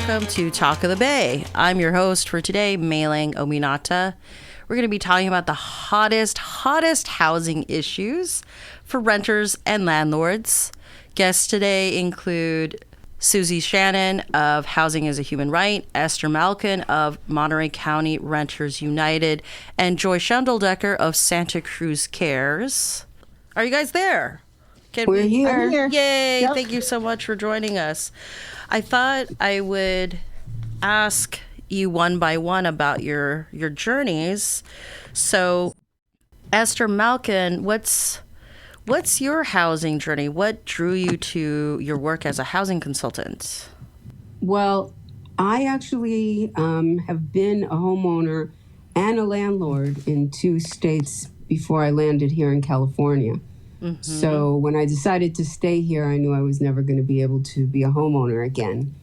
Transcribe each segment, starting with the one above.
welcome to Talk of the Bay. I'm your host for today, Meilin Obinata. We're going to be talking about the hottest housing issues for renters and landlords. Guests today include Susie Shannon of Housing is a Human Right, Esther Malkin of Monterey County Renters United, and Joy Schendeldecker of Santa Cruz Cares. Are you guys there? We're here. I'm here. Yay! Yep. Thank you so much for joining us. I thought I would ask you one by one about your journeys. So, Esther Malkin, what's your housing journey? What drew you to your work as a housing consultant? Well, I actually have been a homeowner and a landlord in 2 states before I landed here in California. Mm-hmm. So when I decided to stay here, I knew I was never going to be able to be a homeowner again.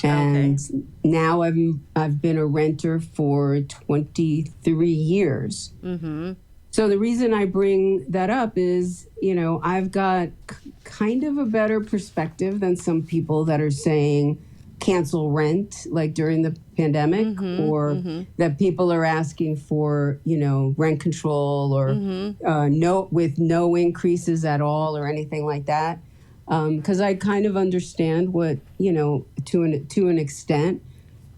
And now I've been a renter for 23 years. Mm-hmm. So the reason I bring that up is, I've got kind of a better perspective than some people that are saying cancel rent, like during the pandemic, or that people are asking for, rent control or no increases at all or anything like that. Because I kind of understand what, to an extent,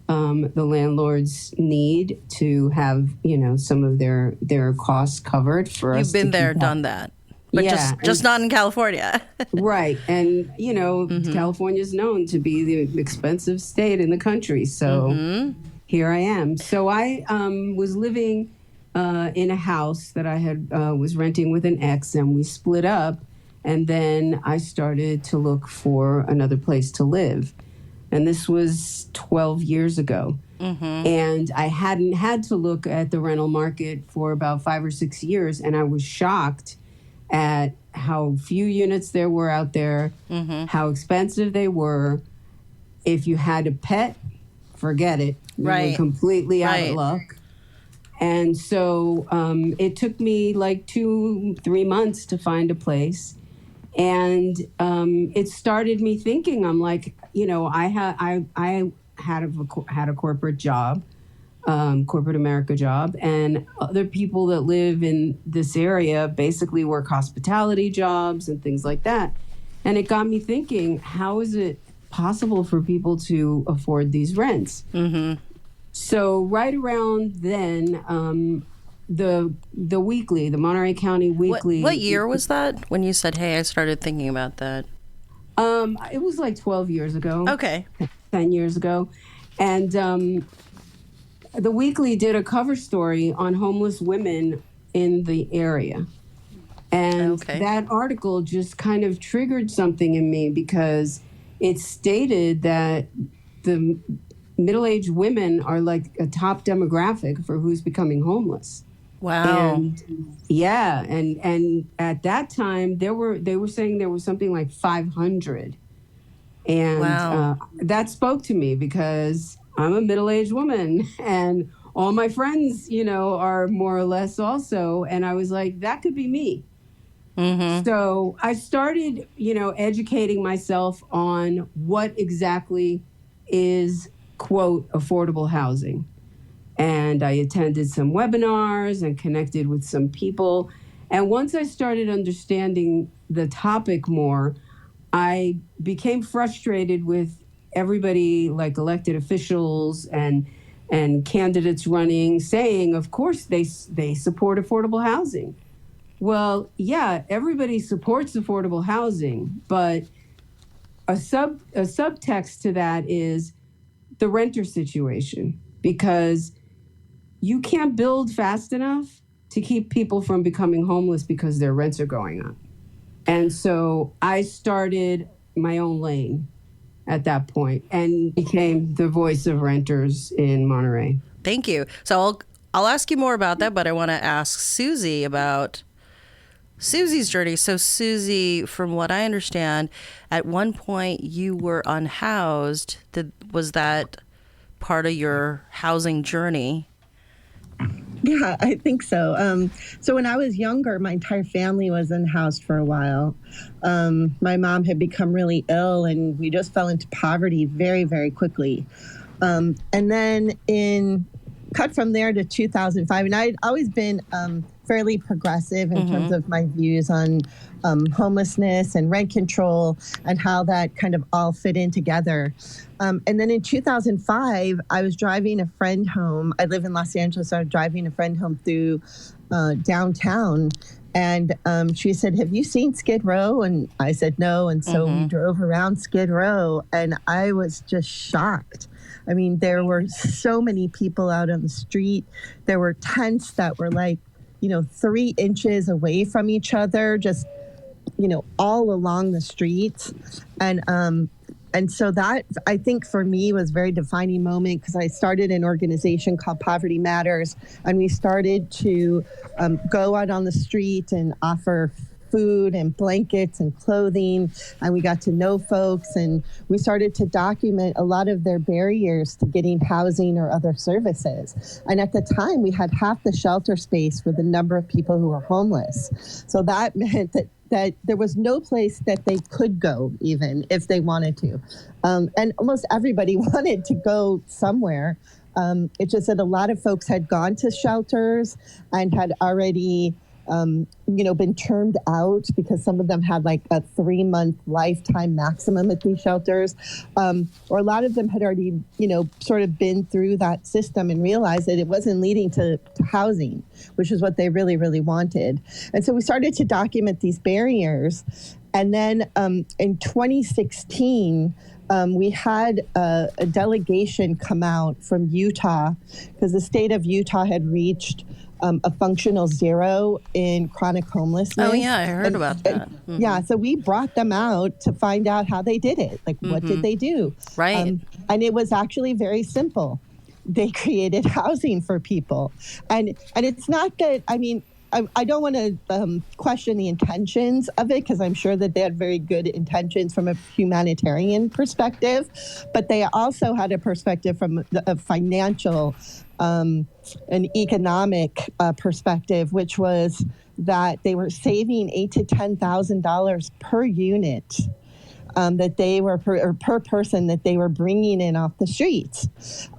the landlords need to have, some of their costs covered for us. You've been there, done that. But just not in California. Right. And, California is known to be the expensive state in the country. So here I am. So I was living in a house that I had was renting with an ex, and we split up. And then I started to look for another place to live. And this was 12 years ago. Mm-hmm. And I hadn't had to look at the rental market for about 5 or 6 years. And I was shocked at how few units there were out there, how expensive they were. If you had a pet, forget it. You were completely out of luck. And so it took me like 2-3 months to find a place. And it started me thinking, I'm like, I had a corporate job, corporate America job, and other people that live in this area basically work hospitality jobs and things like that. And it got me thinking, how is it possible for people to afford these rents? Mm-hmm. So right around then, the weekly, the Monterey County Weekly. What year was that when you said, hey, I started thinking about that? It was like 12 years ago. Okay. 10 years ago. And the Weekly did a cover story on homeless women in the area. And that article just kind of triggered something in me because it stated that the middle-aged women are like a top demographic for who's becoming homeless. Wow. And at that time they were saying there was something like 500. And that spoke to me because I'm a middle-aged woman and all my friends, are more or less also. And I was like, that could be me. Mm-hmm. So I started, educating myself on what exactly is, quote, affordable housing. And I attended some webinars and connected with some people. And once I started understanding the topic more, I became frustrated with everybody, like elected officials and candidates running, saying, of course, they support affordable housing. Well, yeah, everybody supports affordable housing, but a subtext to that is the renter situation, because you can't build fast enough to keep people from becoming homeless because their rents are going up. And so I started my own lane at that point and became the voice of renters in Monterey. Thank you. So I'll ask you more about that, but I want to ask Susie about Susie's journey. So Susie, from what I understand, at one point you were unhoused. Was that part of your housing journey? Yeah, I think so. So when I was younger, my entire family was unhoused for a while. My mom had become really ill, and we just fell into poverty very, very quickly. And then cut from there to 2005, and I'd always been fairly progressive in terms of my views on homelessness and rent control and how that kind of all fit in together. And then in 2005, I was driving a friend home. I live in Los Angeles, so I was driving a friend home through downtown. And she said, "Have you seen Skid Row?" And I said, "No." And so we drove around Skid Row, and I was just shocked. I mean, there were so many people out on the street. There were tents that were 3 inches away from each other, just, all along the streets. And so that, I think, for me was a very defining moment, because I started an organization called Poverty Matters, and we started to go out on the street and offer food and blankets and clothing, and we got to know folks, and we started to document a lot of their barriers to getting housing or other services. And at the time, we had half the shelter space for the number of people who were homeless. So that meant that there was no place that they could go, even if they wanted to. And almost everybody wanted to go somewhere. It's just that a lot of folks had gone to shelters and had already been termed out, because some of them had like a 3-month lifetime maximum at these shelters. Or a lot of them had already, sort of been through that system and realized that it wasn't leading to housing, which is what they really, really wanted. And so we started to document these barriers. And then in 2016, we had a delegation come out from Utah, because the state of Utah had reached a functional zero in chronic homelessness. Oh, yeah, I heard about that. Yeah, so we brought them out to find out how they did it. Like, what did they do? Right. And it was actually very simple. They created housing for people. And it's not that, I don't want to question the intentions of it, because I'm sure that they had very good intentions from a humanitarian perspective, but they also had a perspective from a financial an economic perspective, which was that they were saving $8,000 to $10,000 per unit that they were per person that they were bringing in off the streets.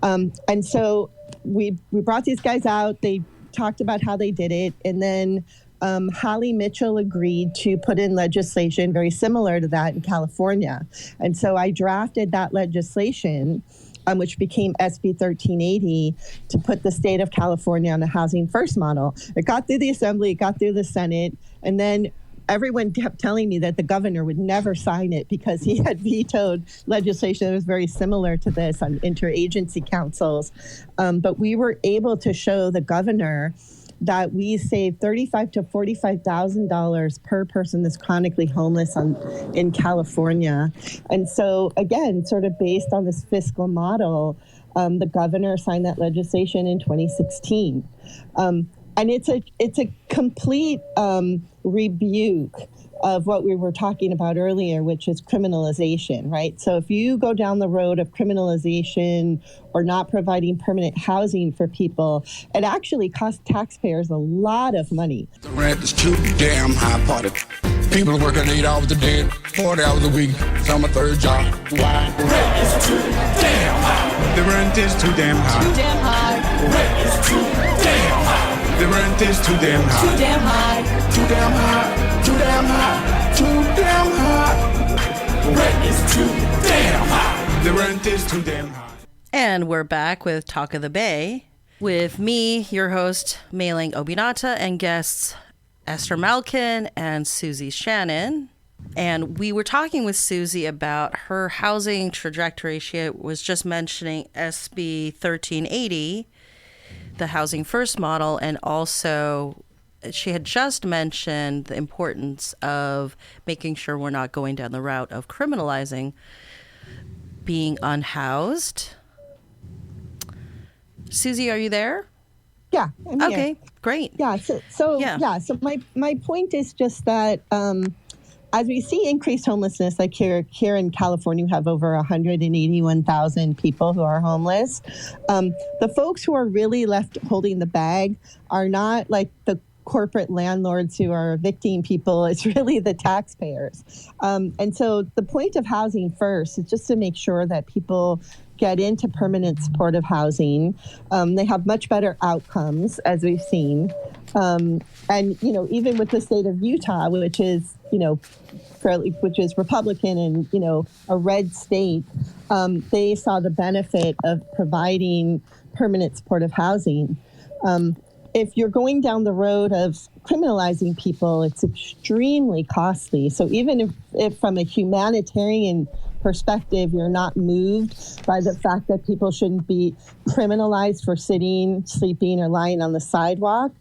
And so we brought these guys out. They talked about how they did it, and then Holly Mitchell agreed to put in legislation very similar to that in California. And so I drafted that legislation, which became SB 1380, to put the state of California on a housing first model. It got through the Assembly, it got through the Senate, and then everyone kept telling me that the governor would never sign it because he had vetoed legislation that was very similar to this on interagency councils. But we were able to show the governor that we saved $35,000 to $45,000 per person that's chronically homeless in California. And so, again, sort of based on this fiscal model, the governor signed that legislation in 2016. And it's a complete rebuke of what we were talking about earlier, which is criminalization, right? So if you go down the road of criminalization or not providing permanent housing for people, it actually costs taxpayers a lot of money. The rent is too damn high, party. People are working 8 hours a day, 40 hours a week. Some a third job. Why? The rent is too damn high. The rent is too damn high. Too damn high. The rent is too damn high. The rent is too damn high. Too damn high. Too damn high. Too damn high. Too damn high. The rent is too damn high. The rent is too damn high. And we're back with Talk of the Bay with me, your host, Meilin Obinata, and guests Esther Malkin and Susie Shannon. And we were talking with Susie about her housing trajectory. She was just mentioning SB 1380, the housing first model, and also she had just mentioned the importance of making sure we're not going down the route of criminalizing being unhoused. Susie, are you there? Yeah. I'm here. Okay, great. Yeah. So my point is just that as we see increased homelessness, like here in California, we have over 181,000 people who are homeless. The folks who are really left holding the bag are not like the corporate landlords who are evicting people. It's really the taxpayers. And so the point of Housing First is just to make sure that people get into permanent supportive housing. They have much better outcomes, as we've seen. And, even with the state of Utah, which is, which is Republican and, a red state, they saw the benefit of providing permanent supportive housing. If you're going down the road of criminalizing people, it's extremely costly. So even if from a humanitarian perspective, you're not moved by the fact that people shouldn't be criminalized for sitting, sleeping, or lying on the sidewalk,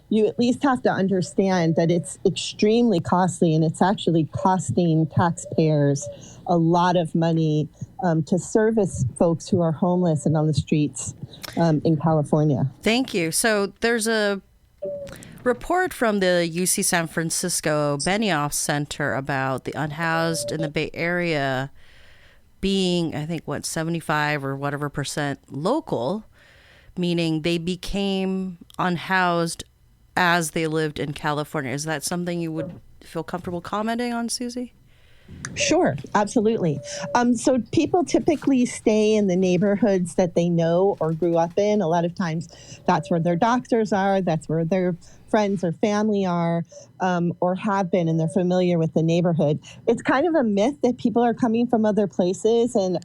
you at least have to understand that it's extremely costly, and it's actually costing taxpayers a lot of money to service folks who are homeless and on the streets in California. Thank you. So there's a report from the UC San Francisco Benioff Center about the unhoused in the Bay Area being, I think, 75 or whatever percent local, meaning they became unhoused as they lived in California. Is that something you would feel comfortable commenting on, Susie? Sure, absolutely. So people typically stay in the neighborhoods that they know or grew up in. A lot of times that's where their doctors are, that's where their friends or family are, or have been, and they're familiar with the neighborhood. It's kind of a myth that people are coming from other places, and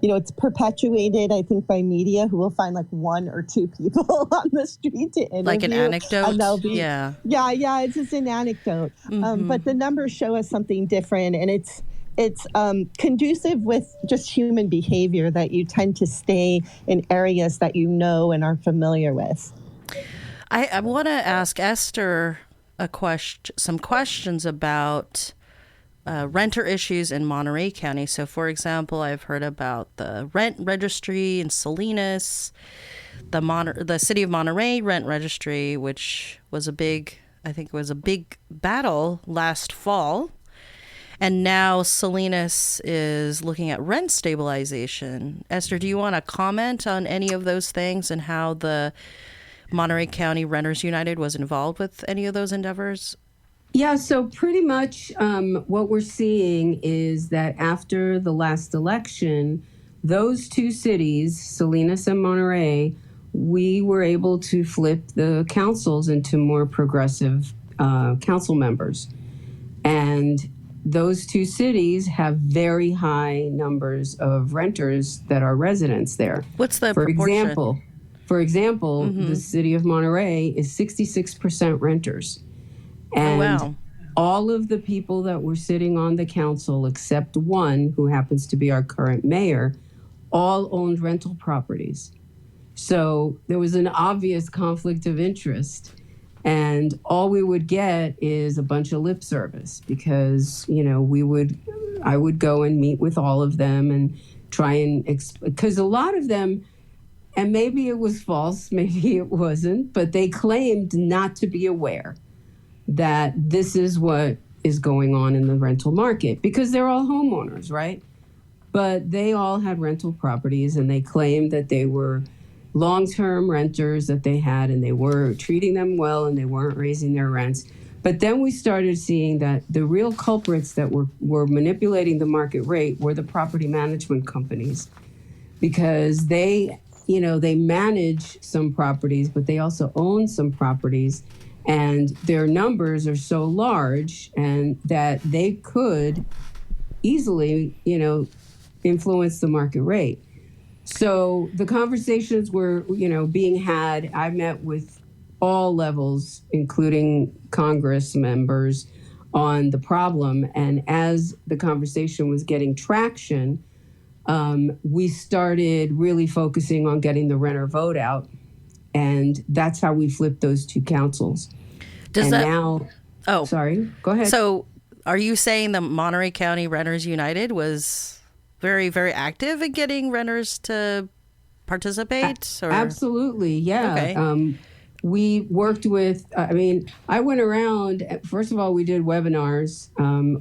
it's perpetuated, I think, by media, who will find like one or two people on the street to interview. Like an anecdote? Yeah, it's just an anecdote. But the numbers show us something different, and it's conducive with just human behavior that you tend to stay in areas that you know and are familiar with. I want to ask Esther some questions about renter issues in Monterey County. So, for example, I've heard about the rent registry in Salinas, the city of Monterey rent registry, which was a big battle last fall. And now Salinas is looking at rent stabilization. Esther, do you want to comment on any of those things and how the Monterey County Renters United was involved with any of those endeavors? Yeah, so pretty much what we're seeing is that after the last election, those two cities, Salinas and Monterey, we were able to flip the councils into more progressive council members. And those two cities have very high numbers of renters that are residents there. What's the proportion? For example, the city of Monterey is 66% renters. And all of the people that were sitting on the council, except one who happens to be our current mayor, all owned rental properties. So there was an obvious conflict of interest. And all we would get is a bunch of lip service because, I would go and meet with all of them and try and, because a lot of them, and maybe it was false, maybe it wasn't, but they claimed not to be aware that this is what is going on in the rental market because they're all homeowners, right? But they all had rental properties and they claimed that they were long-term renters that they had and they were treating them well and they weren't raising their rents. But then we started seeing that the real culprits that were manipulating the market rate were the property management companies because they manage some properties, but they also own some properties, and their numbers are so large and that they could easily, influence the market rate. So the conversations were, being had. I met with all levels, including Congress members, on the problem. And as the conversation was getting traction, we started really focusing on getting the renter vote out. And that's how we flipped those two councils. Sorry, go ahead. So are you saying the Monterey County Renters United was very, very active in getting renters to participate? Or? Absolutely, yeah. Okay. we worked with, I went around, first of all, we did webinars,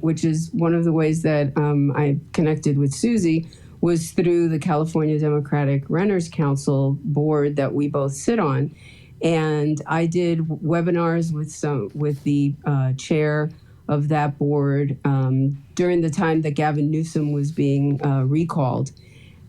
which is one of the ways that I connected with Susie was through the California Democratic Renters Council board that we both sit on. And I did webinars with the chair of that board during the time that Gavin Newsom was being recalled.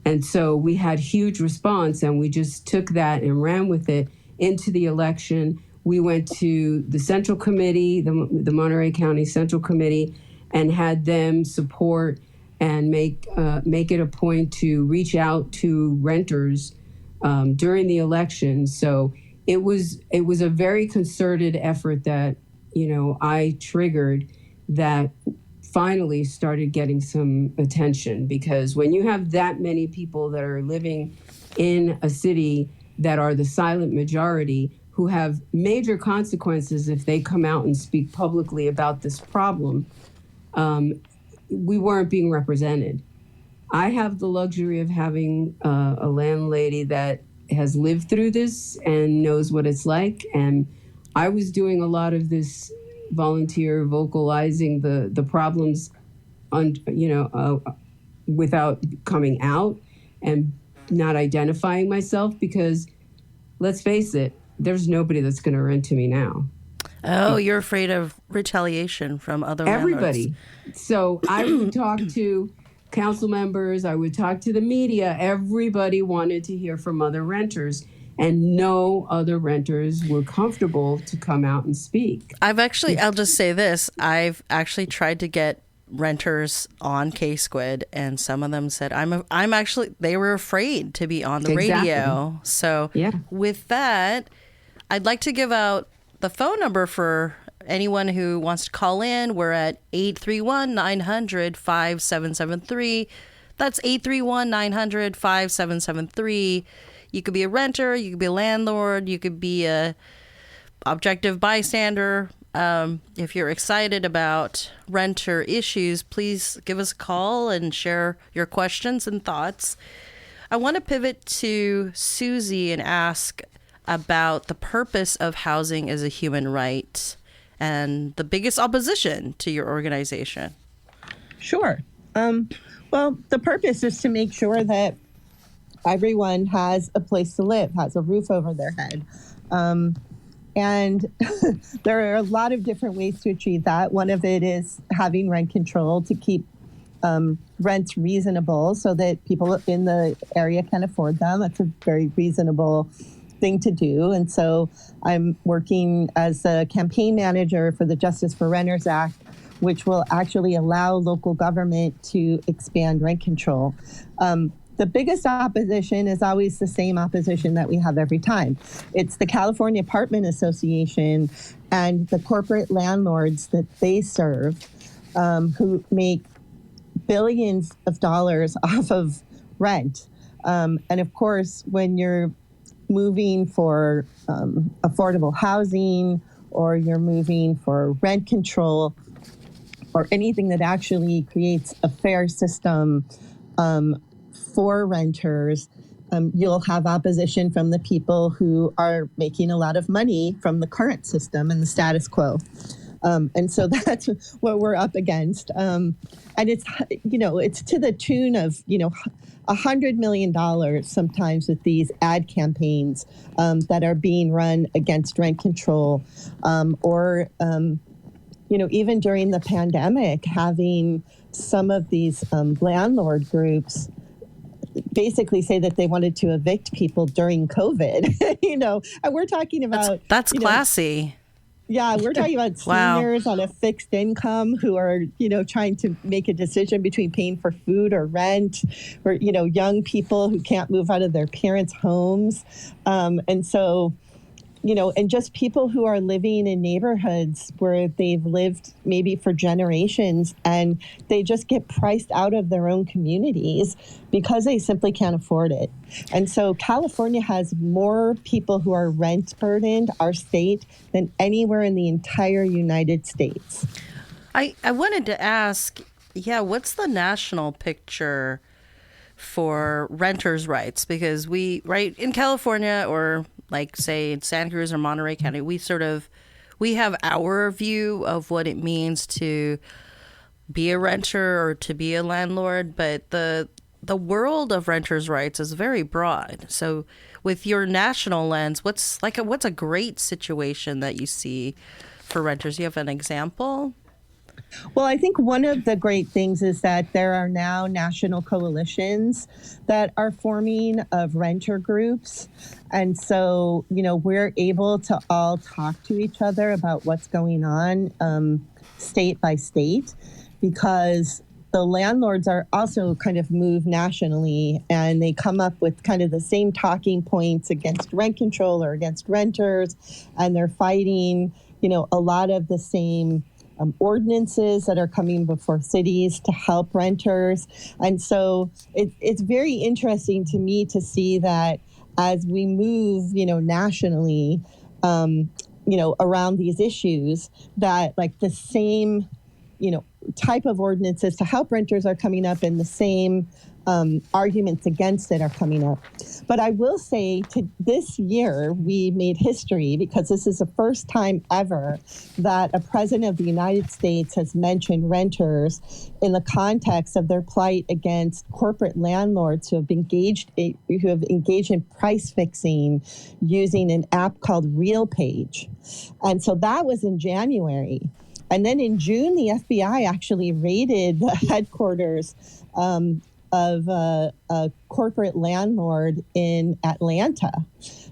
And so we had huge response, and we just took that and ran with it into the election. We went to the Central Committee, the Monterey County Central Committee, and had them support and make it a point to reach out to renters during the election. So it was a very concerted effort that, I triggered that finally started getting some attention, because when you have that many people that are living in a city that are the silent majority who have major consequences if they come out and speak publicly about this problem, we weren't being represented. I have the luxury of having a landlady that has lived through this and knows what it's like. And I was doing a lot of this volunteer vocalizing the problems without coming out and not identifying myself, because let's face it, there's nobody that's going to rent to me now. Oh, you're afraid of retaliation from other everybody. landlords. So I would talk to council members, I would talk to the media. Everybody wanted to hear from other renters, and no other renters were comfortable to come out and speak. I'll just say this. I've actually tried to get renters on K-Squid, and some of them said they were afraid to be on the radio. So with that, I'd like to give out the phone number for anyone who wants to call in. We're at 831-900-5773. That's 831-900-5773. You could be a renter, you could be a landlord, you could be a objective bystander. If you're excited about renter issues, please give us a call and share your questions and thoughts. I want to pivot to Susie and ask about the purpose of housing as a human right and the biggest opposition to your organization. Sure. Well, the purpose is to make sure that everyone has a place to live, has a roof over their head. And there are a lot of different ways to achieve that. One of it is having rent control to keep rents reasonable so that people in the area can afford them. That's a very reasonable thing to do. And so I'm working as a campaign manager for the Justice for Renters Act, which will actually allow local government to expand rent control. The biggest opposition is always the same opposition that we have every time. It's the California Apartment Association and the corporate landlords that they serve, who make billions of dollars off of rent. And of course, when you're moving for affordable housing, or you're moving for rent control, or anything that actually creates a fair system for renters, you'll have opposition from the people who are making a lot of money from the current system and the status quo. And so that's what we're up against. And it's, it's to the tune of, $100 million sometimes with these ad campaigns that are being run against rent control, or even during the pandemic, having some of these landlord groups basically say that they wanted to evict people during COVID, and we're talking about... That's classy. Yeah, we're talking about seniors on a fixed income who are, trying to make a decision between paying for food or rent, or, young people who can't move out of their parents' homes. And so, and just people who are living in neighborhoods where they've lived maybe for generations, and they just get priced out of their own communities because they simply can't afford it. And so California has more people who are rent burdened, our state, than anywhere in the entire United States. I wanted to ask, what's the national picture for renters' rights? Because in California, or like say in Santa Cruz or Monterey County, we have our view of what it means to be a renter or to be a landlord, but the world of renters' rights is very broad. So with your national lens, what's a great situation that you see for renters? You have an example? Well, I think one of the great things is that there are now national coalitions that are forming of renter groups. And so, we're able to all talk to each other about what's going on state by state, because the landlords are also kind of moved nationally, and they come up with kind of the same talking points against rent control or against renters. And they're fighting, a lot of the same ordinances that are coming before cities to help renters. And so it's very interesting to me to see that as we move, nationally, around these issues, that like the same, type of ordinances to help renters are coming up, and the same arguments against it are coming up. But I will say this year we made history, because this is the first time ever that a president of the United States has mentioned renters in the context of their plight against corporate landlords who have engaged in price fixing using an app called RealPage. And so that was in January. And then in June, the FBI actually raided the headquarters of a corporate landlord in Atlanta.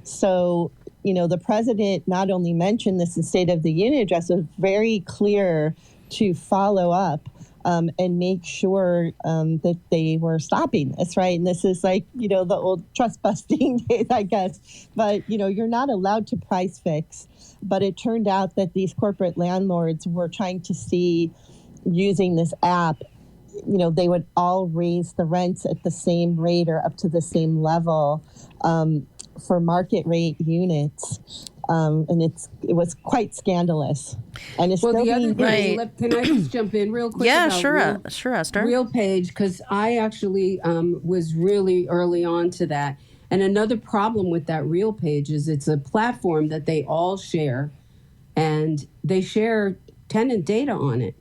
So, the president not only mentioned this in State of the Union address, was very clear to follow up and make sure that they were stopping this, right? And this is like, the old trust busting days, I guess. But, you're not allowed to price fix. But it turned out that these corporate landlords were trying to see, using this app, they would all raise the rents at the same rate or up to the same level for market rate units. And it was quite scandalous. And it's well, still the other being thing, can I just jump in real quick? Yeah, about sure, Esther. RealPage, because I actually was really early on to that. And another problem with that RealPage is it's a platform that they all share, and they share tenant data on it.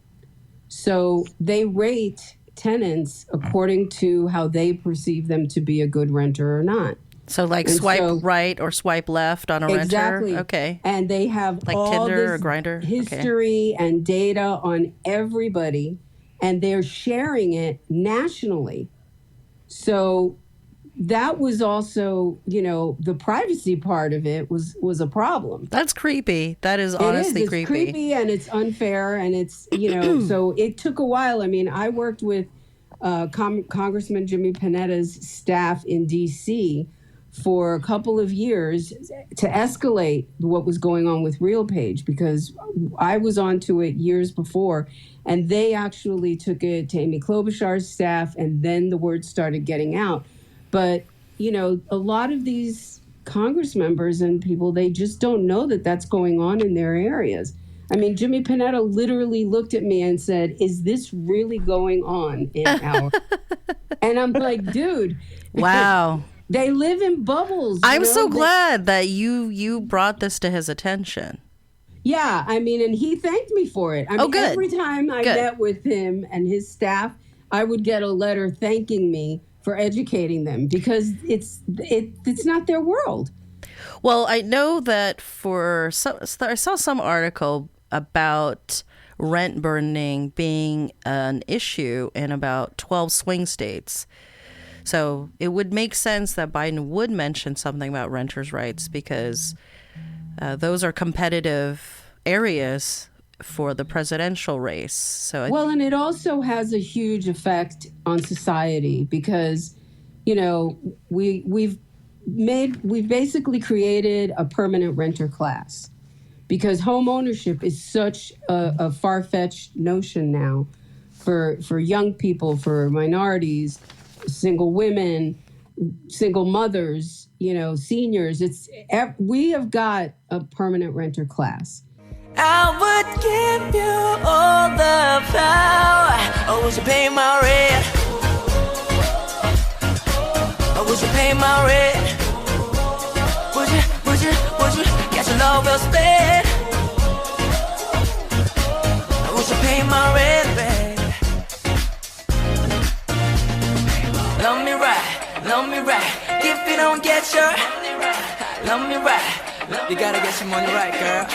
So they rate tenants according to how they perceive them to be a good renter or not. So swipe right or swipe left on a renter? Exactly. Okay. And they have like all Tinder this or Grindr? history and data on everybody, and they're sharing it nationally. So that was also, the privacy part of it was a problem. That's creepy. That is honestly creepy. It's creepy, and it's unfair, and it's, so it took a while. I mean, I worked with Congressman Jimmy Panetta's staff in D.C. for a couple of years to escalate what was going on with RealPage, because I was onto it years before, and they actually took it to Amy Klobuchar's staff, and then the word started getting out. But, a lot of these Congress members and people, they just don't know that that's going on in their areas. I mean, Jimmy Panetta literally looked at me and said, "Is this really going on in our?" And I'm like, dude. Wow. They live in bubbles. I'm so glad that you brought this to his attention. Yeah, I mean, and he thanked me for it. I mean, good. Every time I met with him and his staff, I would get a letter thanking me for educating them, because it's not their world. Well, I know that I saw some article about rent burdening being an issue in about 12 swing states. So it would make sense that Biden would mention something about renters' rights, because those are competitive areas for the presidential race. So and it also has a huge effect on society, because, we've basically created a permanent renter class, because home ownership is such a far-fetched notion now for young people, for minorities, single women, single mothers, seniors. We have got a permanent renter class. I would give you all the power. Oh, would you pay my rent? Oh, would you pay my rent? Would you love well spent. I wish I paid my rent back. Love me right, love me right. If you don't get your love me right, you gotta get your money right, girl.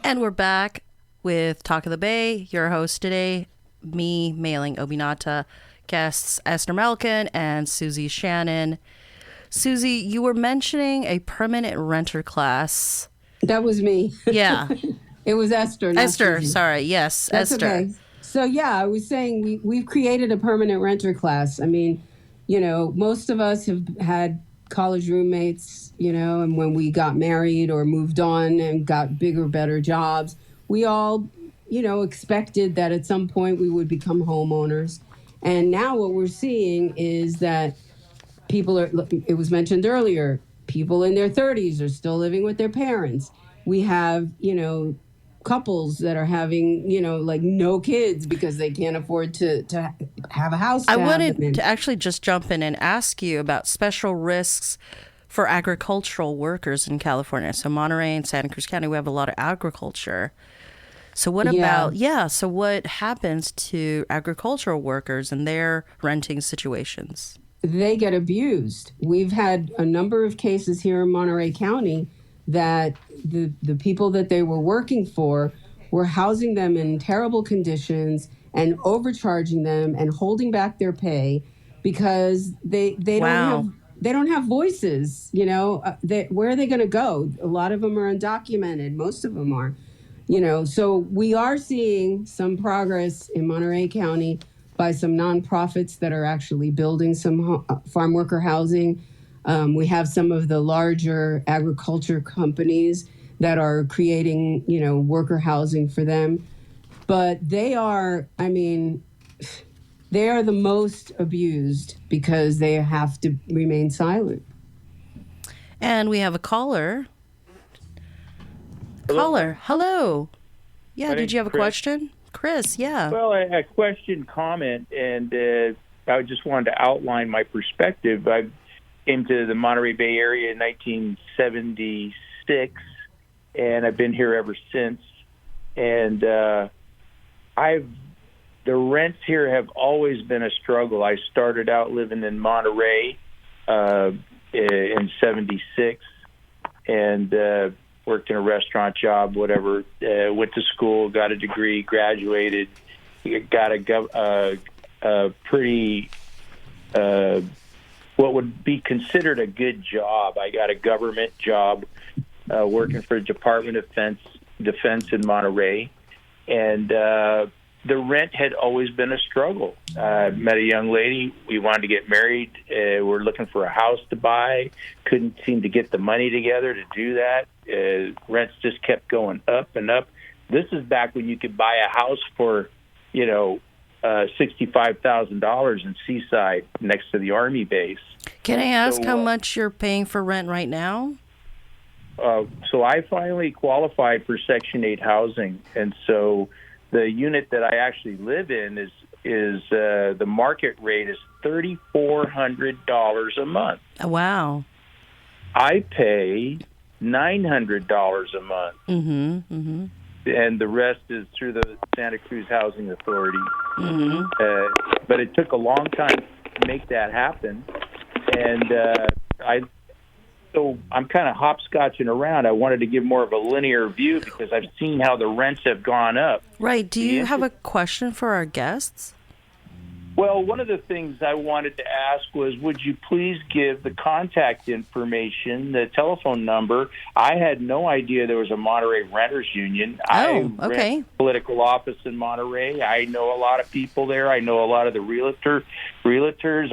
And we're back with Talk of the Bay. Your host today, me, Meilin Obinata, guests Esther Melkin and Susie Shannon. Susie, you were mentioning a permanent renter class. That was me. Yeah. It was Esther. Not Esther, Susie. sorry. Yes, That's Esther. okay. So, yeah, I was saying we've created a permanent renter class. I mean, most of us have had college roommates, and when we got married or moved on and got bigger, better jobs, we all, expected that at some point we would become homeowners. And now what we're seeing is that it was mentioned earlier, people in their 30s are still living with their parents. We have, couples that are having, no kids because they can't afford to have a house. I wanted to actually just jump in and ask you about special risks for agricultural workers in California. So Monterey and Santa Cruz County, we have a lot of agriculture. So what so what happens to agricultural workers and their renting situations? They get abused. We've had a number of cases here in Monterey County that the people that they were working for were housing them in terrible conditions and overcharging them and holding back their pay because they don't have voices. Where are they going to go? A lot of them are undocumented. Most of them are. So we are seeing some progress in Monterey County by some nonprofits that are actually building some farm worker housing. We have some of the larger agriculture companies that are creating, worker housing for them. But they are the most abused because they have to remain silent. And we have a caller. Hello. Yeah, did you have a question? Chris, yeah. Well, a question, comment, and I just wanted to outline my perspective. I came to the Monterey Bay area in 1976, and I've been here ever since. And the rents here have always been a struggle. I started out living in Monterey in 76, and worked in a restaurant job, whatever, went to school, got a degree, graduated, got a pretty, what would be considered a good job. I got a government job working for the Department of Defense in Monterey. And the rent had always been a struggle. I met a young lady. We wanted to get married. We're looking for a house to buy. Couldn't seem to get the money together to do that. Rents just kept going up and up. This is back when you could buy a house for, $65,000 in Seaside next to the Army base. Can I ask how much you're paying for rent right now? So I finally qualified for Section 8 housing, and so the unit that I actually live in is the market rate is $3,400 a month. Wow. I pay $900 a month. Mm-hmm. Mm-hmm. And the rest is through the Santa Cruz Housing Authority. Mm-hmm. But it took a long time to make that happen. And so I'm kind of hopscotching around. I wanted to give more of a linear view because I've seen how the rents have gone up. Right. Do you have a question for our guests? Well, one of the things I wanted to ask was, would you please give the contact information, the telephone number? I had no idea there was a Monterey Renters Union. I rent political office in Monterey. I know a lot of people there. I know a lot of the realtors.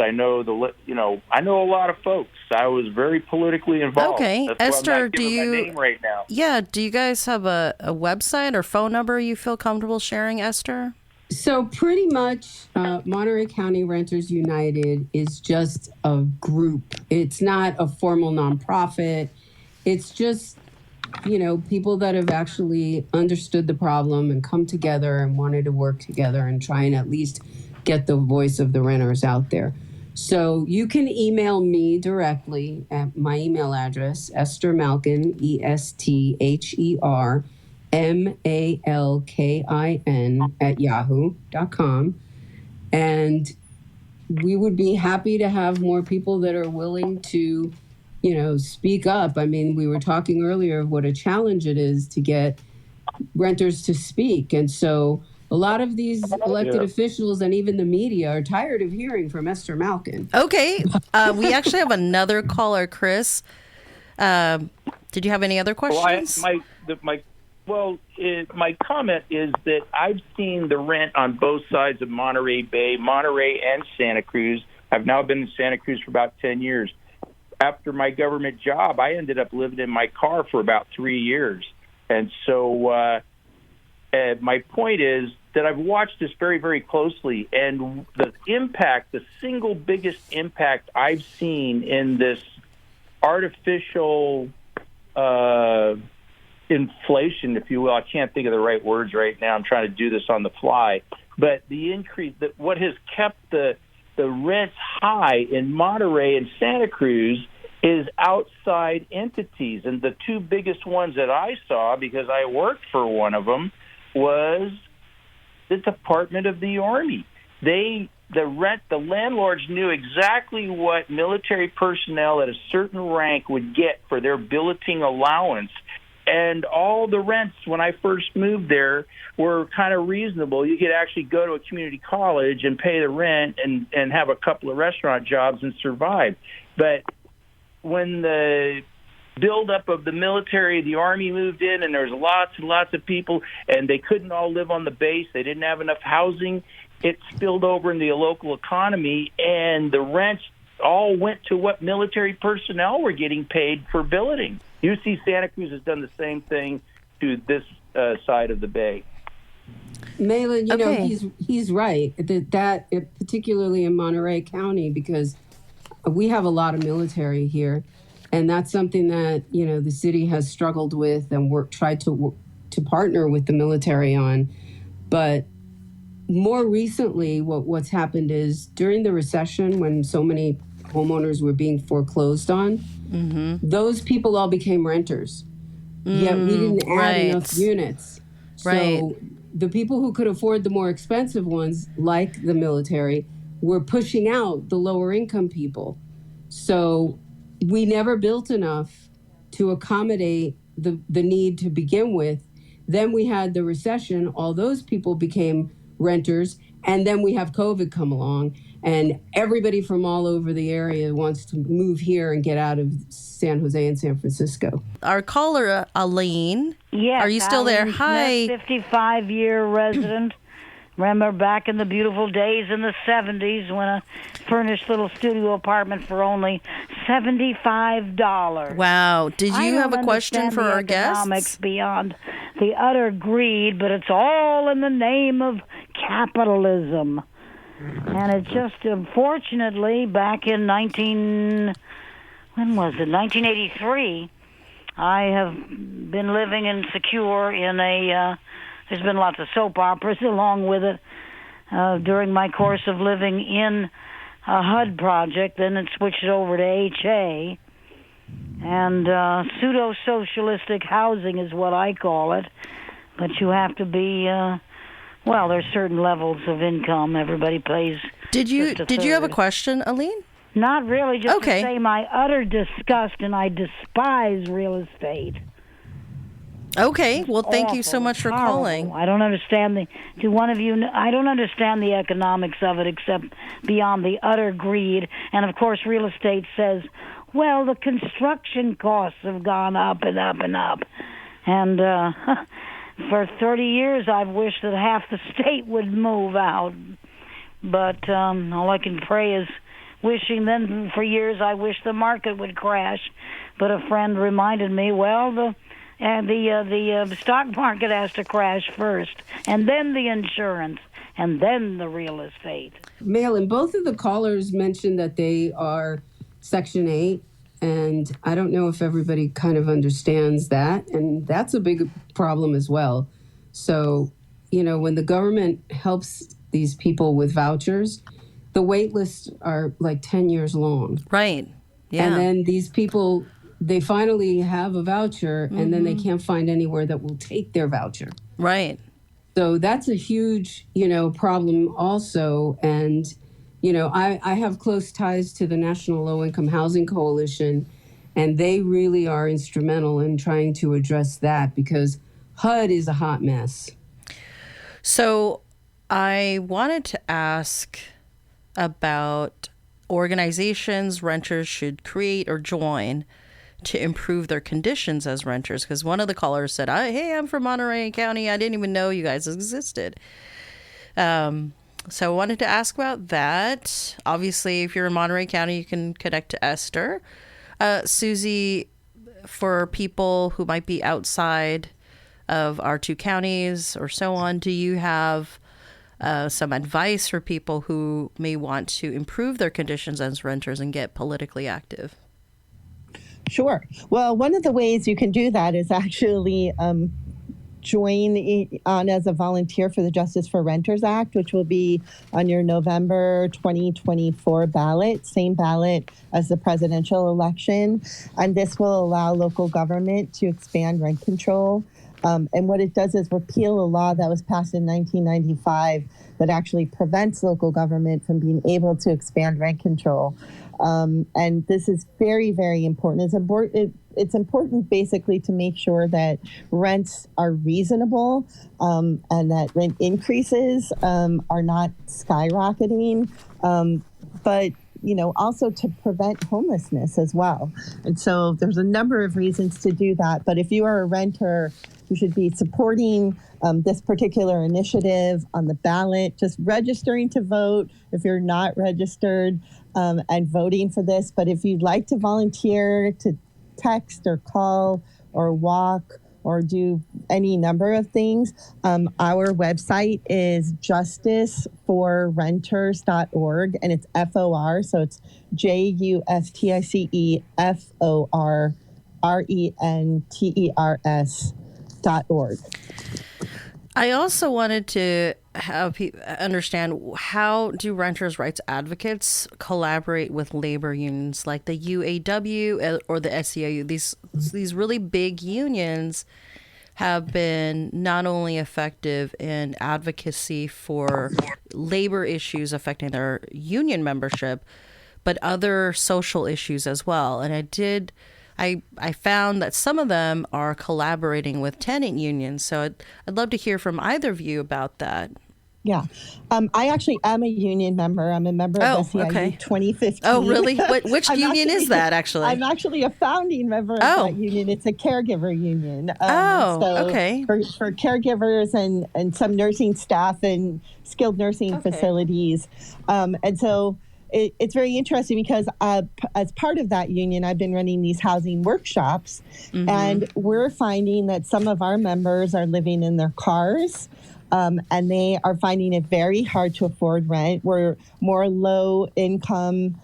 I know I know a lot of folks. I was very politically involved. Okay, That's Esther, why I'm not giving my name right now. Yeah, do you guys have a website or phone number you feel comfortable sharing, Esther? So pretty much Monterey County Renters United is just a group. It's not a formal nonprofit. It's just, people that have actually understood the problem and come together and wanted to work together and try and at least get the voice of the renters out there. So you can email me directly at my email address, Esther Malkin, EstherMalkin at yahoo.com. And we would be happy to have more people that are willing to, speak up. I mean, we were talking earlier of what a challenge it is to get renters to speak. And so a lot of these elected officials and even the media are tired of hearing from Esther Malkin. Okay. We actually have another caller, Chris. Did you have any other questions? My comment is that I've seen the rent on both sides of Monterey Bay, Monterey and Santa Cruz. I've now been in Santa Cruz for about 10 years. After my government job, I ended up living in my car for about 3 years. And so my point is that I've watched this very, very closely, and the single biggest impact I've seen in this artificial inflation, if you will. I can't think of the right words right now. I'm trying to do this on the fly. But the increase, what has kept the rents high in Monterey and Santa Cruz is outside entities. And the two biggest ones that I saw, because I worked for one of them, was the Department of the Army. The landlords knew exactly what military personnel at a certain rank would get for their billeting allowance. And all the rents when I first moved there were kind of reasonable. You could actually go to a community college and pay the rent and have a couple of restaurant jobs and survive. But when the buildup of the military, the Army moved in, and there was lots and lots of people, and they couldn't all live on the base. They didn't have enough housing. It spilled over in the local economy, and the rents all went to what military personnel were getting paid for billeting. UC Santa Cruz has done the same thing to this side of the bay. Meilin, he's right. That particularly in Monterey County, because we have a lot of military here, and that's something that the city has struggled with and tried to partner with the military on. But more recently, what's happened is during the recession, when so many homeowners were being foreclosed on, those people all became renters. Yet we didn't add enough units. So the people who could afford the more expensive ones, like the military, were pushing out the lower income people. So we never built enough to accommodate the need to begin with. Then we had the recession. All those people became renters. And then we have COVID come along. And everybody from all over the area wants to move here and get out of San Jose and San Francisco. Our caller, Aline. Yes. Are you still there? Smith, Hi. 55-year resident. Remember back in the beautiful days in the 70s when a furnished little studio apartment for only $75. Wow. Did you have a question for our guests? Economics beyond the utter greed, but it's all in the name of capitalism. And it just, unfortunately, back in 1983, I have been living insecure in there's been lots of soap operas along with it during my course of living in a HUD project. Then it switched over to HA. And pseudo-socialistic housing is what I call it. But you have to be... there's certain levels of income. Everybody pays. Did you have a question, Aline? Not really. Just to say my utter disgust, and I despise real estate. Okay. Well, thank you so much for calling. I don't understand I don't understand the economics of it except beyond the utter greed. And of course, real estate says, well, the construction costs have gone up and up and up, and. For 30 years, I've wished that half the state would move out. But all I can pray is wishing then for years I wish the market would crash. But a friend reminded me, the stock market has to crash first, and then the insurance, and then the real estate. Meilin, both of the callers mentioned that they are Section 8. And I don't know if everybody kind of understands that. And that's a big problem as well. So, when the government helps these people with vouchers, the wait lists are like 10 years long. Right. Yeah. And then these people, they finally have a voucher, and then they can't find anywhere that will take their voucher. Right. So that's a huge, problem also. And, I have close ties to the National Low Income Housing Coalition, and they really are instrumental in trying to address that because HUD is a hot mess. So I wanted to ask about organizations renters should create or join to improve their conditions as renters, because one of the callers said, hey, I'm from Monterey County. I didn't even know you guys existed. So I wanted to ask about that. Obviously, if you're in Monterey County, you can connect to Esther. Susie, for people who might be outside of our two counties or so on, do you have some advice for people who may want to improve their conditions as renters and get politically active? Sure. Well, one of the ways you can do that is actually join on as a volunteer for the Justice for Renters Act, which will be on your November 2024 ballot, same ballot as the presidential election. And this will allow local government to expand rent control. And what it does is repeal a law that was passed in 1995 that actually prevents local government from being able to expand rent control. And this is very, very important. It's important basically to make sure that rents are reasonable and that rent increases are not skyrocketing. But also to prevent homelessness as well. And so there's a number of reasons to do that. But if you are a renter, you should be supporting this particular initiative on the ballot, just registering to vote if you're not registered and voting for this. But if you'd like to volunteer to text or call or walk or do any number of things, our website is justiceforrenters.org, and it's FOR, so it's JUSTICEFORRENTERS.org. I also wanted to have people understand, how do renters' rights advocates collaborate with labor unions like the UAW or the SEIU? These really big unions have been not only effective in advocacy for labor issues affecting their union membership, but other social issues as well. And I found that some of them are collaborating with tenant unions. So I'd love to hear from either of you about that. Yeah. I actually am a union member. I'm a member of SEIU 2015. Oh, really? Which union is that, actually? I'm actually a founding member of that union. It's a caregiver union. Okay. For caregivers and some nursing staff and skilled nursing facilities. And so it's very interesting because as part of that union, I've been running these housing workshops, and we're finding that some of our members are living in their cars. And they are finding it very hard to afford rent. We're more low-income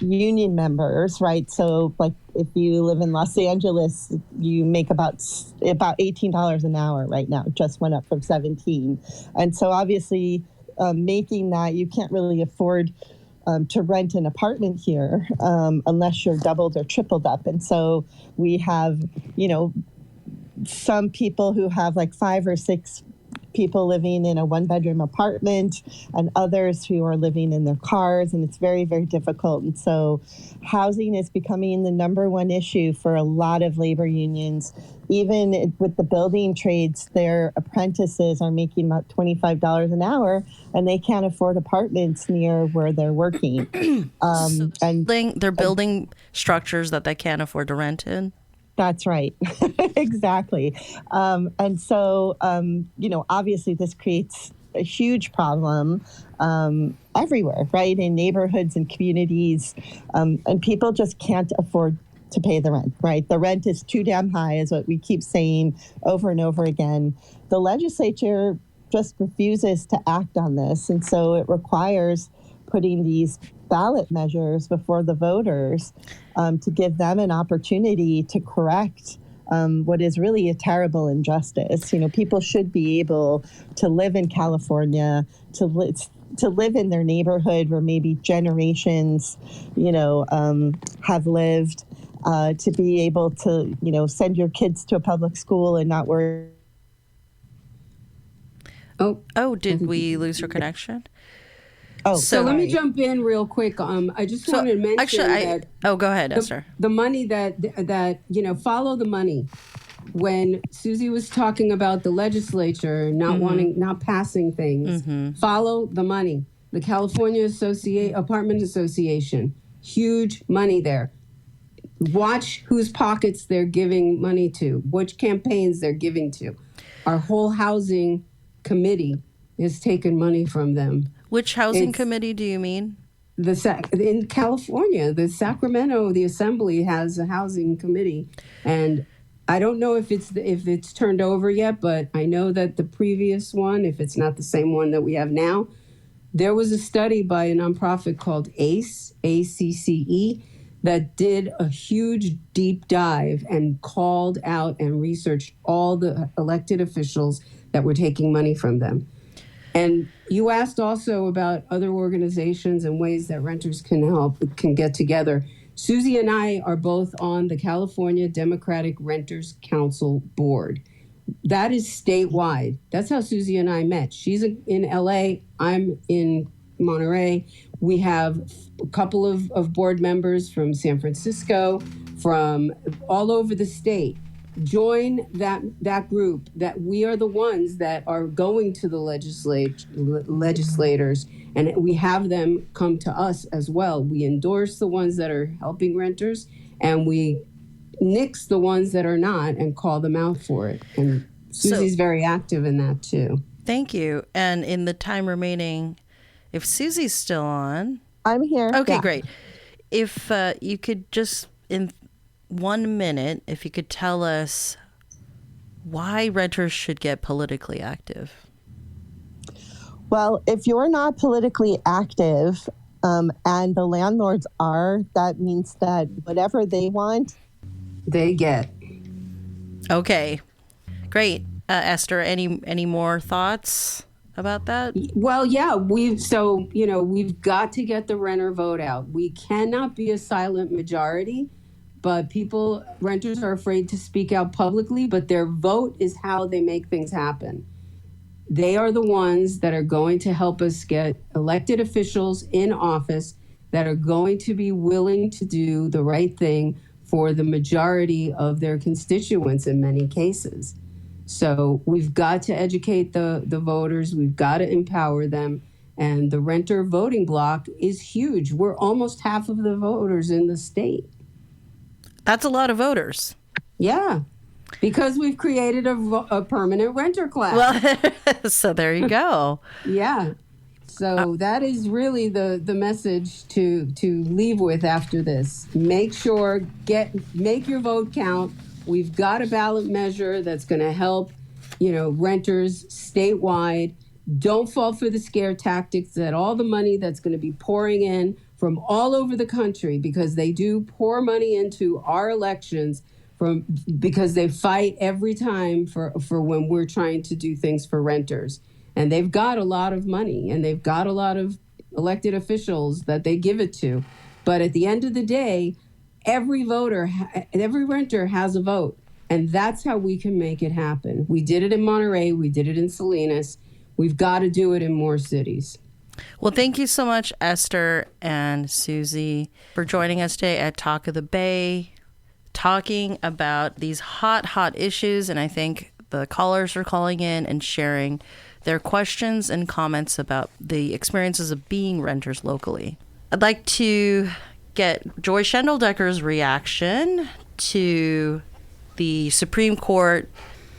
union members, right? So, like, if you live in Los Angeles, you make about $18 an hour right now. It just went up from 17. And so, obviously, making that, you can't really afford to rent an apartment here unless you're doubled or tripled up. And so we have, some people who have like 5 or 6 people living in a 1-bedroom apartment and others who are living in their cars, and it's very, very difficult. And so housing is becoming the number one issue for a lot of labor unions. Even with the building trades, their apprentices are making about $25 an hour, and they can't afford apartments near where they're working. And they're building structures that they can't afford to rent in. That's right. Exactly. And so, obviously this creates a huge problem everywhere, right? In neighborhoods and communities. And people just can't afford to pay the rent, right? The rent is too damn high, is what we keep saying over and over again. The legislature just refuses to act on this. And so it requires putting these ballot measures before the voters to give them an opportunity to correct what is really a terrible injustice. People should be able to live in California, to live in their neighborhood where maybe generations, have lived, to be able to, send your kids to a public school and not worry. Oh, did we lose her connection? Oh, so let me jump in real quick. I just wanted to mention that. Oh, go ahead, Esther. The money that follow the money. When Susie was talking about the legislature not passing things, follow the money. The California Apartment Association, huge money there. Watch whose pockets they're giving money to, which campaigns they're giving to. Our whole housing committee is taking money from them. Which housing committee do you mean? In California, the Sacramento, the Assembly has a housing committee, and I don't know if it's turned over yet, but I know that the previous one, if it's not the same one that we have now, there was a study by a nonprofit called ACE, ACCE, that did a huge deep dive and called out and researched all the elected officials that were taking money from them. And you asked also about other organizations and ways that renters can get together. Susie and I are both on the California Democratic Renters Council board. That is statewide. That's how Susie and I met. She's in LA, I'm in Monterey. We have a couple of board members from San Francisco, from all over the state. Join that group. That we are the ones that are going to the legislators, and we have them come to us as well. We endorse the ones that are helping renters, and we nix the ones that are not and call them out for it. And Susie's very active in that too. Thank you. And in the time remaining, if Susie's still on. I'm here. Okay, yeah. Great. If you could just, in 1 minute, if you could tell us why renters should get politically active. Well, if you're not politically active, and the landlords are, that means that whatever they want, they get. Okay, great. Esther, any more thoughts about that? Well, yeah, we've got to get the renter vote out. We cannot be a silent majority. But renters are afraid to speak out publicly, but their vote is how they make things happen. They are the ones that are going to help us get elected officials in office that are going to be willing to do the right thing for the majority of their constituents in many cases. So we've got to educate the voters. We've got to empower them. And the renter voting bloc is huge. We're almost half of the voters in the state. That's a lot of voters. Yeah, because we've created a permanent renter class. Well, so there you go. Yeah. So that is really the message to leave with after this. Make sure, make your vote count. We've got a ballot measure that's going to help, renters statewide. Don't fall for the scare tactics that all the money that's going to be pouring in from all over the country, because they do pour money into our elections because they fight every time for when we're trying to do things for renters. And they've got a lot of money and they've got a lot of elected officials that they give it to. But at the end of the day, every renter has a vote. And that's how we can make it happen. We did it in Monterey. We did it in Salinas. We've got to do it in more cities. Well, thank you so much, Esther and Susie, for joining us today at Talk of the Bay, talking about these hot issues. And I think the callers are calling in and sharing their questions and comments about the experiences of being renters locally. I'd like to get Joy Schendeldecker's reaction to the Supreme Court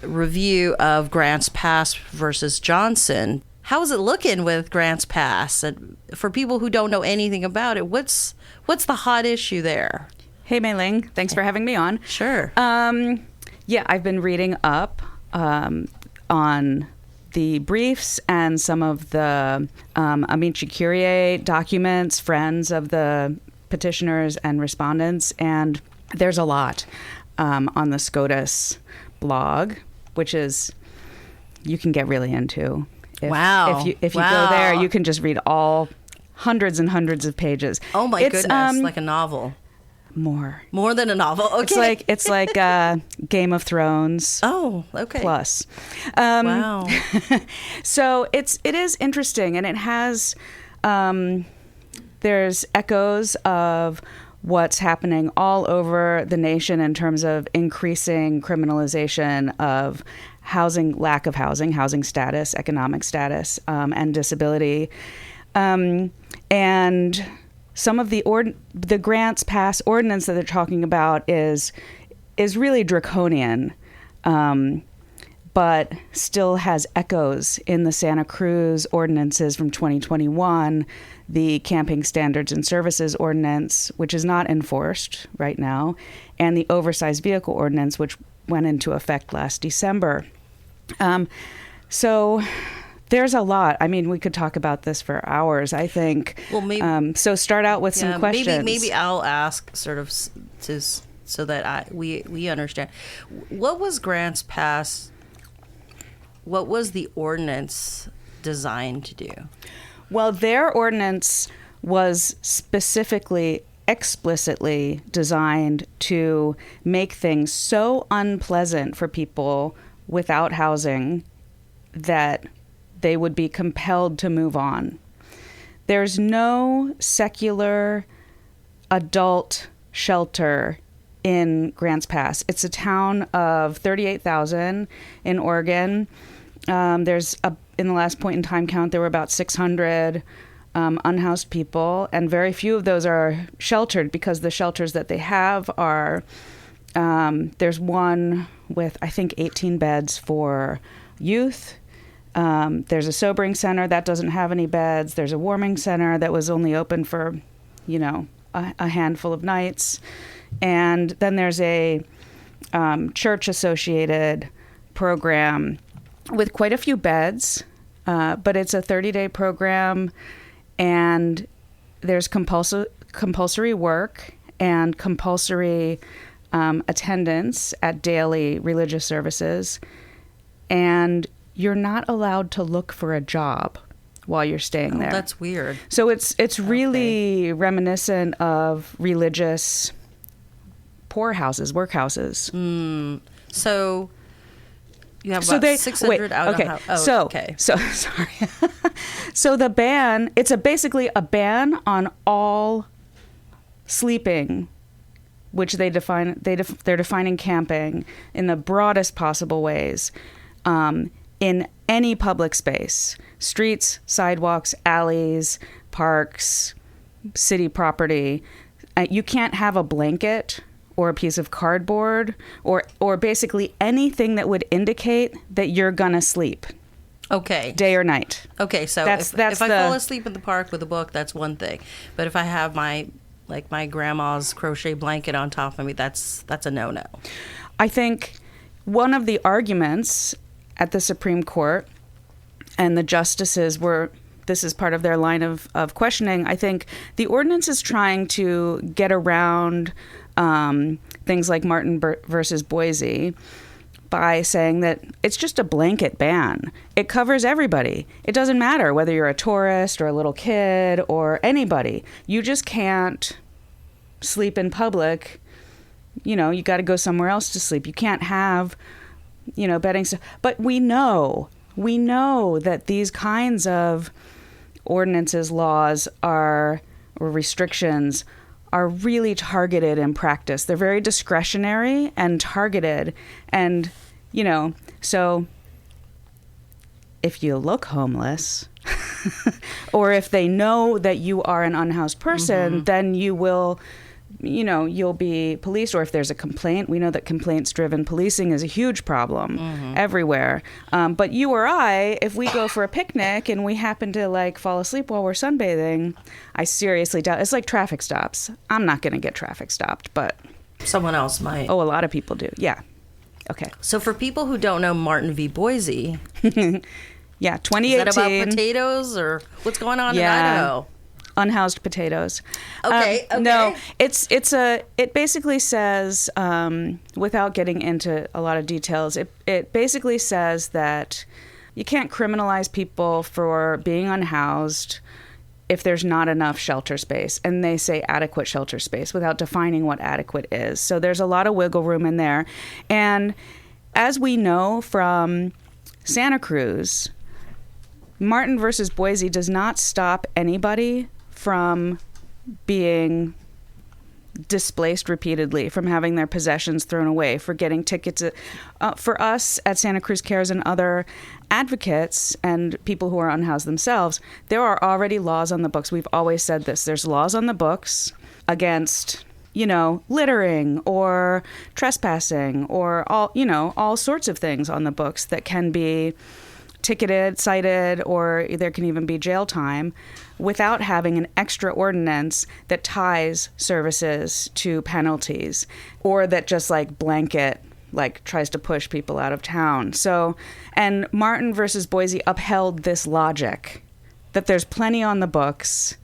review of Grants Pass versus Johnson. How's it looking with Grants Pass? And for people who don't know anything about it, what's the hot issue there? Hey, Meilin. Thanks for having me on. Sure. Yeah, I've been reading up on the briefs and some of the amici curiae documents, friends of the petitioners and respondents, and there's a lot on the SCOTUS blog, which is you can get really into. Wow. If you Wow. go there, you can just read all hundreds and hundreds of pages. Oh my goodness, like a novel. More than a novel. Okay. It's like Game of Thrones. Oh, okay. Plus. Wow. So it is interesting, and it has there's echoes of what's happening all over the nation in terms of increasing criminalization of housing, lack of housing status, economic status, and disability. And some of the grants pass ordinance that they're talking about is really draconian, but still has echoes in the Santa Cruz ordinances from 2021, the Camping Standards and Services Ordinance, which is not enforced right now, and the Oversized Vehicle Ordinance, which went into effect last December. So there's a lot. I mean, we could talk about this for hours, I think. Well, maybe. So start out with some questions. Maybe I'll ask sort of so that we understand. What was grants passed? What was the ordinance designed to do? Well, their ordinance was explicitly designed to make things so unpleasant for people without housing that they would be compelled to move on. There's no secular adult shelter in Grants Pass. It's a town of 38,000 in Oregon. In the last point in time count, there were about 600 unhoused people, and very few of those are sheltered because the shelters that they have are, there's one with, I think, 18 beds for youth. There's a sobering center that doesn't have any beds. There's a warming center that was only open for, a handful of nights. And then there's a church-associated program with quite a few beds, but it's a 30-day program, and there's compulsory work and compulsory attendance at daily religious services, and you're not allowed to look for a job while you're staying there. That's weird. So it's really reminiscent of religious poorhouses, workhouses. So you have about 600 out okay. of house. Oh, so, okay. So sorry. So the ban, it's basically a ban on all sleeping, which they're defining camping in the broadest possible ways, in any public space, streets, sidewalks, alleys, parks, city property. You can't have a blanket or a piece of cardboard or basically anything that would indicate that you're gonna sleep. Okay. Day or night. Okay, so if I fall asleep in the park with a book, that's one thing. But if I have my grandma's crochet blanket on top of me, that's a no-no. I think one of the arguments at the Supreme Court, and the justices this is part of their line of questioning, I think the ordinance is trying to get around things like Martin versus Boise by saying that it's just a blanket ban. It covers everybody. It doesn't matter whether you're a tourist or a little kid or anybody. You just can't sleep in public. You got to go somewhere else to sleep. You can't have, bedding stuff. But we know that these kinds of ordinances, laws or restrictions are really targeted in practice. They're very discretionary and targeted. And, so if you look homeless or if they know that you are an unhoused person, then you will, you'll be policed. Or if there's a complaint, we know that complaints-driven policing is a huge problem everywhere. But you or I, if we go for a picnic and we happen to fall asleep while we're sunbathing, I seriously doubt. It's like traffic stops. I'm not going to get traffic stopped, but someone else might. Oh, a lot of people do. Yeah. Okay. So for people who don't know Martin v. Boise, yeah, 2018. Is that about potatoes or what's going on in Idaho? Unhoused potatoes. Okay. No, it basically says, without getting into a lot of details, it basically says that you can't criminalize people for being unhoused if there's not enough shelter space. And they say adequate shelter space without defining what adequate is. So there's a lot of wiggle room in there. And as we know from Santa Cruz, Martin versus Boise does not stop anybody from being displaced repeatedly, from having their possessions thrown away, for getting tickets. For us at Santa Cruz Cares and other advocates and people who are unhoused themselves, there are already laws on the books. We've always said this. There's laws on the books against, littering or trespassing or all sorts of things on the books that can be ticketed, cited, or there can even be jail time without having an extra ordinance that ties services to penalties or that just blanket tries to push people out of town. So, and Martin versus Boise upheld this logic that there's plenty on the books.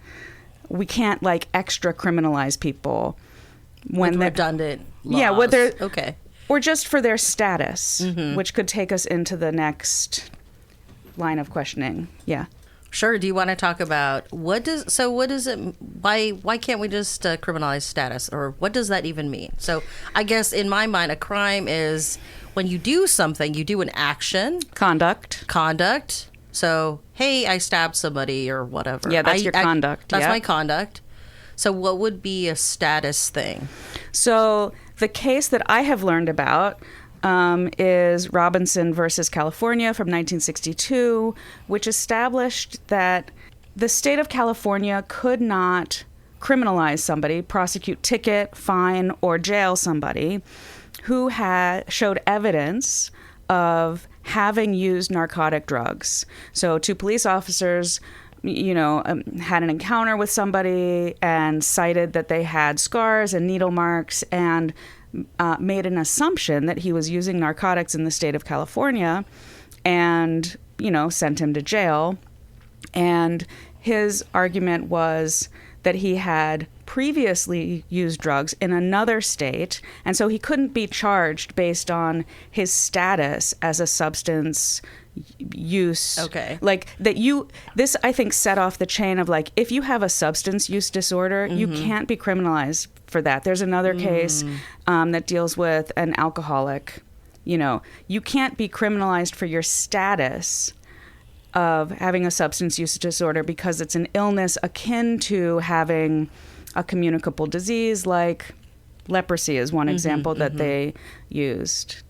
We can't extra criminalize people when they're redundant laws. Yeah, whether okay, or just for their status, which could take us into the next line of questioning. Yeah. Sure. Do you want to talk about why can't we just criminalize status, or what does that even mean? So I guess in my mind, a crime is when you do something, you do an action. Conduct. So, hey, I stabbed somebody or whatever. Yeah, that's your conduct. That's my conduct. So what would be a status thing? So the case that I have learned about is Robinson versus California from 1962, which established that the state of California could not criminalize somebody, prosecute, ticket, fine, or jail somebody who had showed evidence of having used narcotic drugs. So two police officers had an encounter with somebody and cited that they had scars and needle marks and made an assumption that he was using narcotics in the state of California and, sent him to jail. And his argument was that he had previously used drugs in another state, and so he couldn't be charged based on his status as a substance use. Okay. This I think set off the chain of if you have a substance use disorder, you can't be criminalized for that. There's another case that deals with an alcoholic. You can't be criminalized for your status of having a substance use disorder because it's an illness akin to having a communicable disease, like leprosy is one example that they used.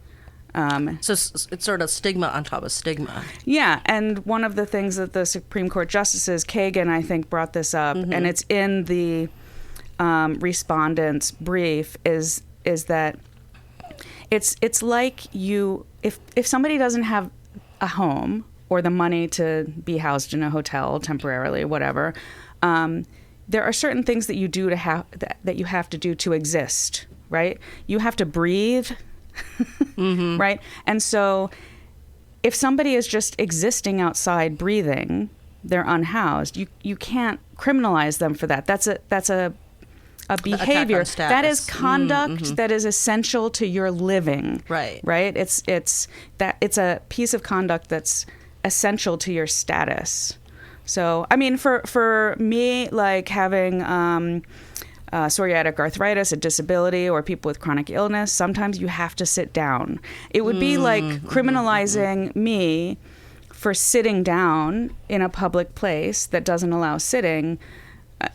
So it's sort of stigma on top of stigma. Yeah, and one of the things that the Supreme Court justices, Kagan, I think, brought this up, and it's in the respondent's brief, is that it's like if somebody doesn't have a home or the money to be housed in a hotel temporarily, whatever, there are certain things that you do that you have to do to exist, right? You have to breathe. Right? And so if somebody is just existing outside breathing, they're unhoused, you can't criminalize them for that. That's a behavior that is conduct that is essential to your living. Right. It's a piece of conduct that's essential to your status. So I mean, for me, having psoriatic arthritis, a disability, or people with chronic illness, sometimes you have to sit down. It would be like criminalizing me for sitting down in a public place that doesn't allow sitting,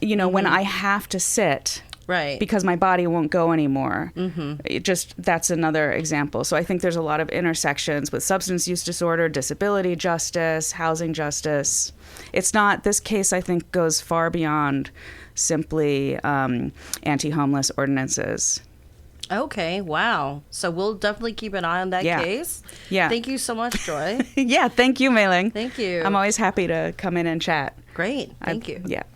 when I have to sit. Right. Because my body won't go anymore. That's another example. So I think there's a lot of intersections with substance use disorder, disability justice, housing justice. This case, I think, goes far beyond simply anti-homeless ordinances. Okay, wow. So we'll definitely keep an eye on that case. Yeah. Thank you so much, Joy. Yeah, thank you, Meilin. Thank you. I'm always happy to come in and chat. Great. Thank you. Yeah.